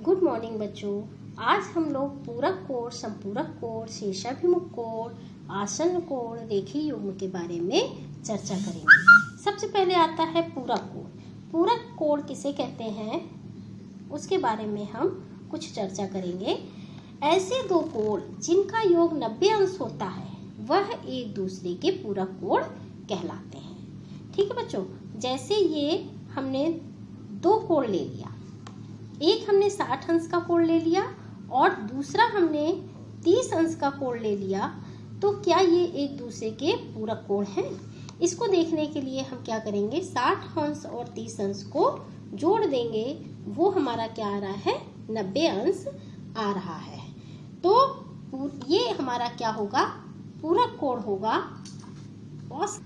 Good morning बच्चों। आज हम लोग पूरक कोण, संपूरक कोण, शीर्षाभिमुख कोण, आसन्न कोण, रेखीय युग्म के बारे में चर्चा करेंगे। सबसे पहले आता है पूरक कोण। पूरक कोण किसे कहते हैं उसके बारे में हम कुछ चर्चा करेंगे। ऐसे दो कोण जिनका योग 90 अंश होता है वह एक दूसरे के पूरक कोण कहलाते हैं। ठीक है बच्चों, जैसे ये हमने दो कोण ले लिया, एक हमने 60 अंश का कोण ले लिया और दूसरा हमने 30 अंश का कोण ले लिया, तो क्या ये एक दूसरे के पूरक कोण हैं? इसको देखने के लिए हम क्या करेंगे, 60 अंश और 30 अंश को जोड़ देंगे, वो हमारा क्या आ रहा है, 90 अंश आ रहा है। तो ये हमारा क्या होगा, पूरक कोण होगा। और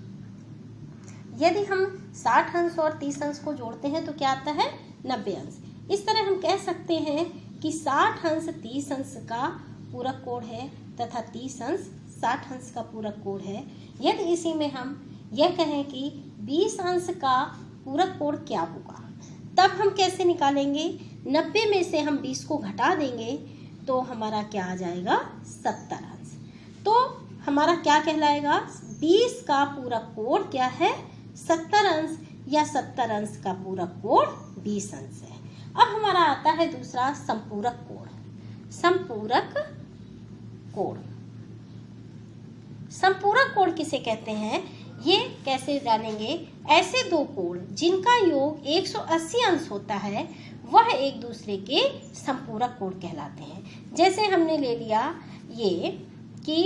यदि हम 60 अंश और 30 अंश को जोड़ते हैं तो क्या आता है, 90 अंश। इस तरह हम कह सकते हैं कि 60 अंश 30 अंश का पूरक कोण है तथा 30 अंश 60 अंश का पूरक कोण है। यदि इसी में हम यह कहें कि 20 अंश का पूरक कोण क्या होगा, तब हम कैसे निकालेंगे, 90 में से हम 20 को घटा देंगे तो हमारा क्या आ जाएगा, 70 अंश। तो हमारा क्या कहलाएगा, 20 का पूरक कोण क्या है, 70 अंश, या 70 अंश का पूरक कोण 20 अंश है। अब हमारा आता है दूसरा संपूरक कोण। संपूरक कोण, संपूरक कोण किसे कहते हैं, ये कैसे जानेंगे। ऐसे दो कोण जिनका योग 180 अंश होता है वह एक दूसरे के संपूरक कोण कहलाते हैं। जैसे हमने ले लिया ये कि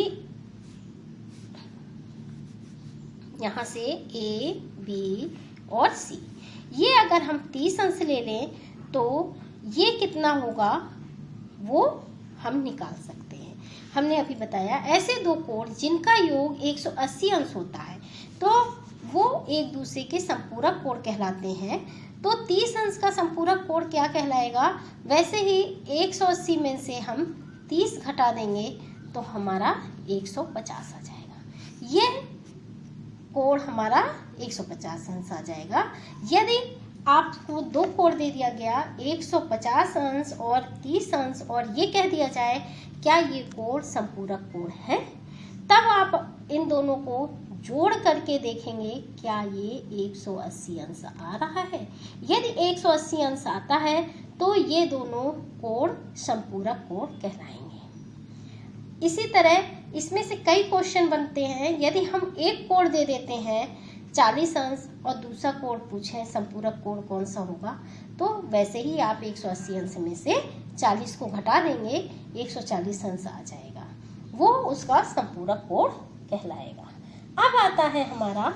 यहाँ से A, B और C, ये अगर हम 30 अंश ले लें तो ये कितना होगा वो हम निकाल सकते हैं। हमने अभी बताया ऐसे दो कोण जिनका योग 180 अंश होता है तो वो एक दूसरे के संपूरक कोण कहलाते हैं। तो 30 अंश का संपूरक कोण क्या कहलाएगा, वैसे ही 180 में से हम 30 घटा देंगे तो हमारा 150 आ जाएगा। यह कोण हमारा 150 अंश आ जाएगा। यदि आपको दो कोण दे दिया गया, 150 अंश और 30 अंश, और ये कह दिया जाए क्या ये कोण संपूरक कोण है, तब आप इन दोनों को जोड़ करके देखेंगे क्या ये 180 अंश आ रहा है। यदि 180 अंश आता है तो ये दोनों कोण संपूरक कोण कहलाएंगे। इसी तरह इसमें से कई क्वेश्चन बनते हैं। यदि हम एक कोण दे देते हैं 40 अंश और दूसरा कोण पूछें संपूरक कोण कौन सा होगा, तो वैसे ही आप 180 अंश में से 40 को घटा देंगे, 140 अंश आ जाएगा, वो उसका संपूरक कोण कहलाएगा। अब आता है हमारा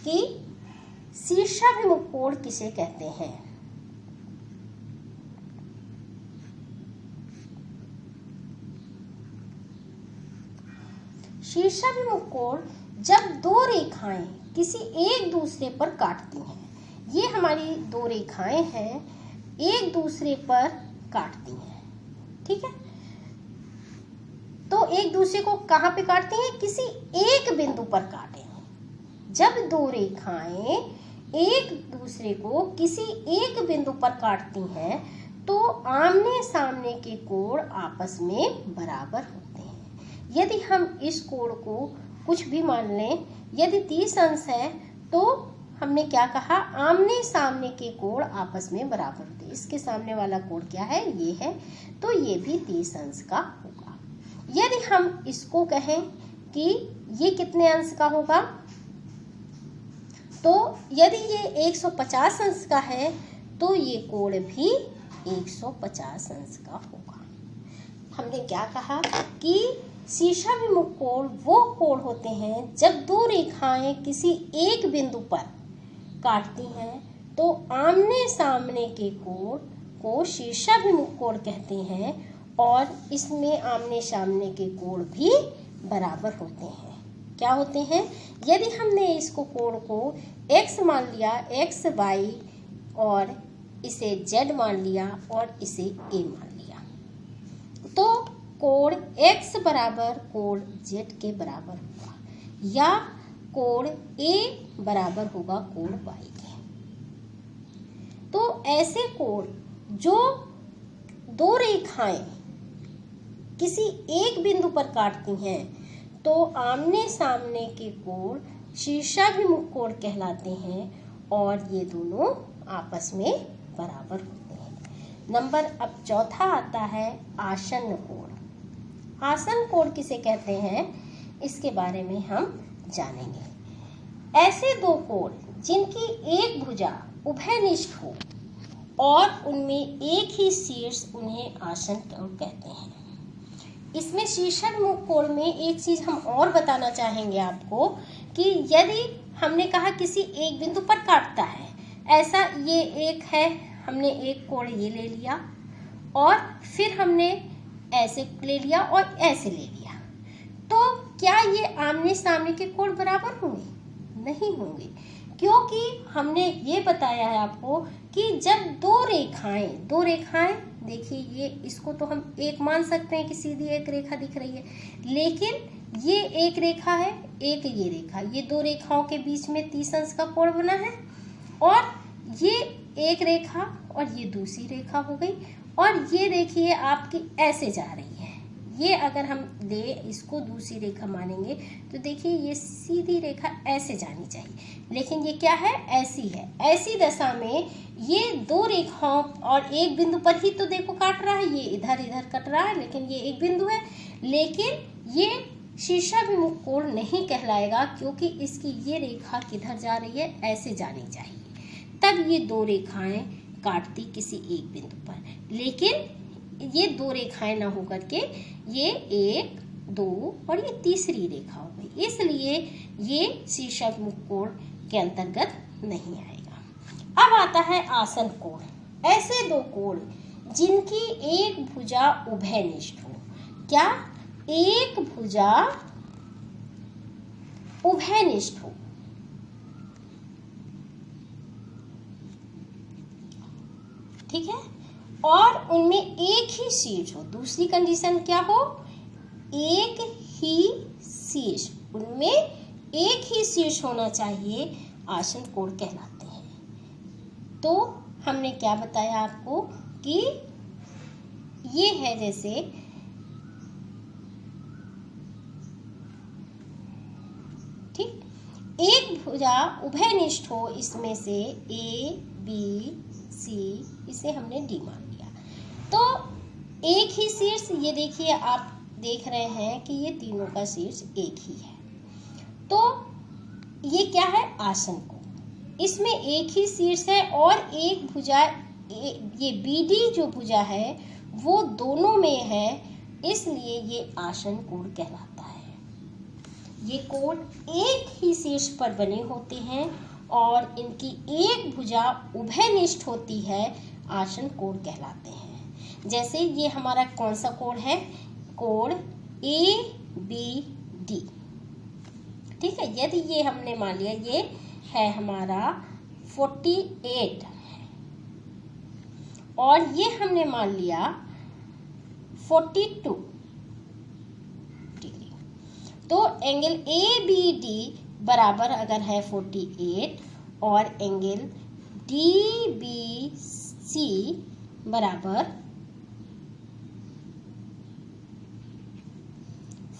कि शीर्षाभिमुख कोण किसे कहते हैं। शीर्षाभिमुख कोण जब दो रेखाएं किसी एक दूसरे पर काटती हैं, ये हमारी दो रेखाएं हैं, एक दूसरे पर काटती हैं, ठीक है। तो एक दूसरे को कहाँ पे काटती हैं, किसी एक बिंदु पर काटें। जब दो रेखाएं एक दूसरे को किसी एक बिंदु पर काटती हैं तो आमने सामने के कोण आपस में बराबर होते हैं। यदि हम इस कोण को कुछ भी मान लें, यदि 30 अंश है तो हमने क्या कहा, आमने सामने के कोण आपस में बराबर होते हैं। इसके सामने वाला कोण क्या है, ये है, तो ये भी 30 अंश का होगा। यदि हम इसको कहें कि ये कितने अंश का होगा, तो यदि ये 150 अंश का है तो ये कोण भी 150 अंश का होगा। हमने क्या कहा कि शीर्षाभिमुख कोण वो कोण होते हैं जब दो रेखाएं किसी एक बिंदु पर काटती हैं तो आमने सामने के कोण को शीर्षाभिमुख कोण कहते हैं और इसमें आमने सामने के कोण भी बराबर होते हैं। क्या होते हैं, यदि हमने इसको कोण को x मान लिया, x y, और इसे z मान लिया और इसे a मान लिया, तो कोण x बराबर कोण z के बराबर होगा या कोण a बराबर होगा कोण y के। तो ऐसे कोण जो दो रेखाएं किसी एक बिंदु पर काटती हैं तो आमने सामने के कोण शीर्षाभिमुख कोण कहलाते हैं और ये दोनों आपस में बराबर होते हैं। नंबर अब चौथा आता है आसन्न कोण। आसन्न कोण किसे कहते हैं, इसके बारे में हम जानेंगे। ऐसे दो कोण जिनकी एक भुजा उभयनिष्ठ हो और उनमें एक ही शीर्ष, उन्हें आसन्न कोण कहते हैं। इसमें शीर्षाभिमुख कोण में एक चीज हम और बताना चाहेंगे आपको कि यदि हमने कहा किसी एक बिंदु पर काटता है, ऐसा ये एक है, हमने एक कोण ये ले लिया और फिर हमने ऐसे ले लिया और ऐसे ले लिया, तो क्या ये आमने सामने के कोण बराबर होंगे? नहीं होंगे, क्योंकि हमने ये बताया है आपको कि जब दो रेखाएं देखिए, ये इसको तो हम एक मान सकते हैं कि सीधी एक रेखा दिख रही है, लेकिन ये एक रेखा है, एक ये रेखा, ये दो रेखाओं के बीच में 30 अंश का कोण बना है और ये एक रेखा और ये दूसरी रेखा हो गई और ये देखिए आपकी ऐसे जा रही है। ये अगर हम इसको दूसरी रेखा मानेंगे तो देखिए ये सीधी रेखा ऐसे जानी चाहिए, लेकिन ये क्या है, ऐसी है। ऐसी दशा में ये दो रेखाओं और एक बिंदु पर ही तो देखो काट रहा है, ये इधर इधर कट रहा है, लेकिन ये एक बिंदु है, लेकिन ये शीर्षाभिमुख कोण नहीं कहलाएगा क्योंकि इसकी ये रेखा किधर जा रही है, ऐसे जानी चाहिए, तब ये दो रेखाएं काटती किसी एक बिंदु पर। लेकिन ये दो रेखाएं ना होकर के ये 1, 2 और ये तीसरी रेखा हो गई, इसलिए ये शीर्षाभिमुख कोण के अंतर्गत नहीं आएगा। अब आता है आसन्न कोण। ऐसे दो कोण जिनकी एक भुजा उभयनिष्ठ हो। क्या? एक भुजा उभयनिष्ठ हो। ठीक है, और उनमें एक ही शीर्ष हो। दूसरी कंडीशन क्या हो, एक ही शीर्ष, उनमें एक ही शीर्ष होना चाहिए, आसन्न कोण कहलाते हैं। तो हमने क्या बताया आपको कि ये है जैसे ठीक, एक भुजा उभयनिष्ठ हो, इसमें से A, B, C, इसे हमने D मान लिया, तो एक ही शीर्ष, ये देखिए आप देख रहे हैं कि ये तीनों का शीर्ष एक ही है, तो ये क्या है, आसन्न कोण। इसमें एक ही शीर्ष है और एक भुजा, ये BD जो भुजा है वो दोनों में है, इसलिए ये आसन्न कोण कहलाता है। ये कोण एक ही शीर्ष पर बने होते हैं और इनकी एक भुजा उभयनिष्ठ होती है, आसन्न कोण कहलाते हैं। जैसे ये हमारा कौन सा कोण है, कोण ABD। ठीक है, यदि ये हमने मान लिया ये है हमारा 48 और ये हमने मान लिया 42 डिग्री, तो एंगल ABD बराबर अगर है 48 और एंगल DBC बराबर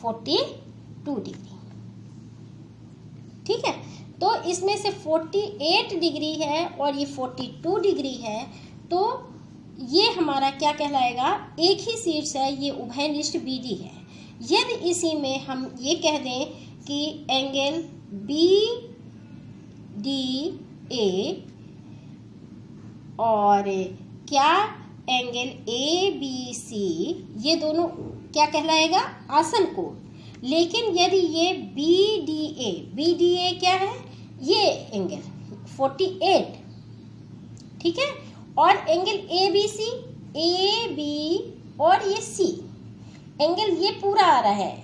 42 डिग्री। ठीक है, तो इसमें से 48 डिग्री है और ये 42 डिग्री है, तो ये हमारा क्या कहलाएगा, एक ही शीर्ष है, ये उभयनिष्ठ BD है। यदि इसी में हम ये कह दें कि एंगल BDA और क्या एंगल ABC, ये दोनों क्या कहलाएगा, आसन्न कोण। लेकिन यदि ये BDA क्या है, ये एंगल 48, ठीक है, और एंगल ABC, AB और ये C एंगल ये पूरा आ रहा है,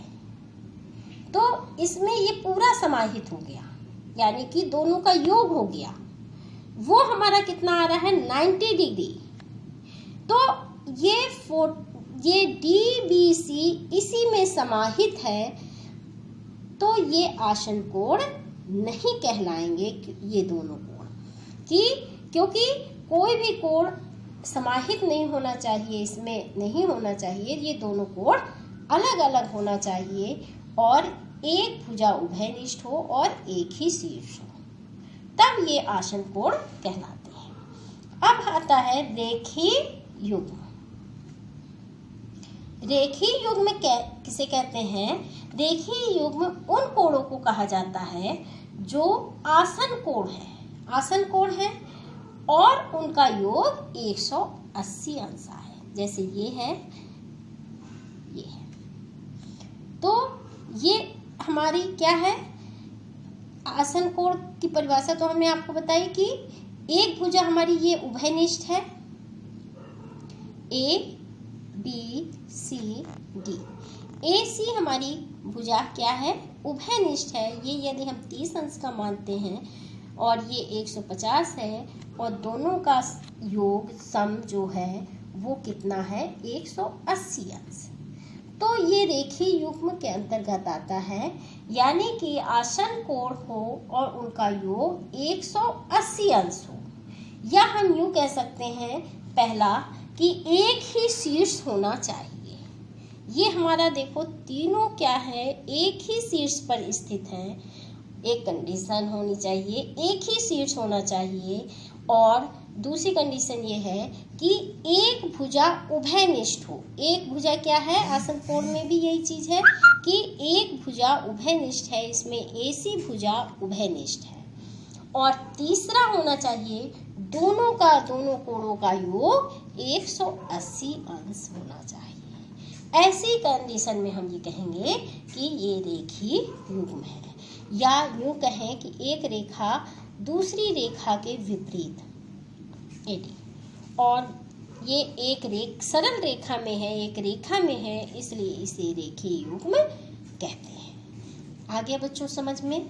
तो इसमें ये पूरा समाहित हो गया, यानी कि दोनों का योग हो गया, वो हमारा कितना आ रहा है, 90 डिग्री। तो ये DBC इसी में समाहित है, तो ये आसन्न कोण नहीं कहलाएंगे ये दोनों कोण, क्योंकि कोई भी कोण समाहित नहीं होना चाहिए, इसमें नहीं होना चाहिए। ये दोनों कोण अलग अलग होना चाहिए और एक भुजा उभयनिष्ठ हो और एक ही शीर्ष हो, तब ये आसन कोण कहलाते हैं। अब आता है रेखीय युग्म। रेखीय युग्म किसे कहते हैं? रेखीय युग्म उन कोणों को कहा जाता है जो आसन कोण है, आसन कोण है और उनका योग 180 अंश है। जैसे ये है, ये है, तो ये हमारी क्या है? आसन कोण की परिभाषा तो हमने आपको बताई कि एक भुजा हमारी ये उभयनिष्ठ है, A B C D। AC हमारी भुजा क्या है? उभयनिष्ठ है। ये यदि हम 30 अंश का मानते हैं और ये 150 है और दोनों का योग सम जो है वो कितना है? 180 अंश। तो ये रेखीय युग्म के अंतर्गत आता है, यानी कि आसन कोण हो और उनका योग 180 अंश हो, या हम यूँ कह सकते हैं पहला कि एक ही शीर्ष होना चाहिए। ये हमारा देखो तीनों क्या है? एक ही शीर्ष पर स्थित है। एक कंडीशन होनी चाहिए, एक ही शीर्ष होना चाहिए, और दूसरी कंडीशन ये है कि एक भुजा उभयनिष्ठ हो। एक भुजा क्या है? आसन कोण में भी यही चीज है कि एक भुजा उभयनिष्ठ है, इसमें AC भुजा उभयनिष्ठ है। और तीसरा होना चाहिए दोनों कोणों का योग 180 अंश होना चाहिए। ऐसी कंडीशन में हम ये कहेंगे कि ये रेखीय युग्म है, या यूँ कहें कि एक रेखा दूसरी रेखा के विपरीत AD, और ये सरल रेखा में है, एक रेखा में है, इसलिए इसे रेखीय युग्म कहते हैं। आगे बच्चों समझ में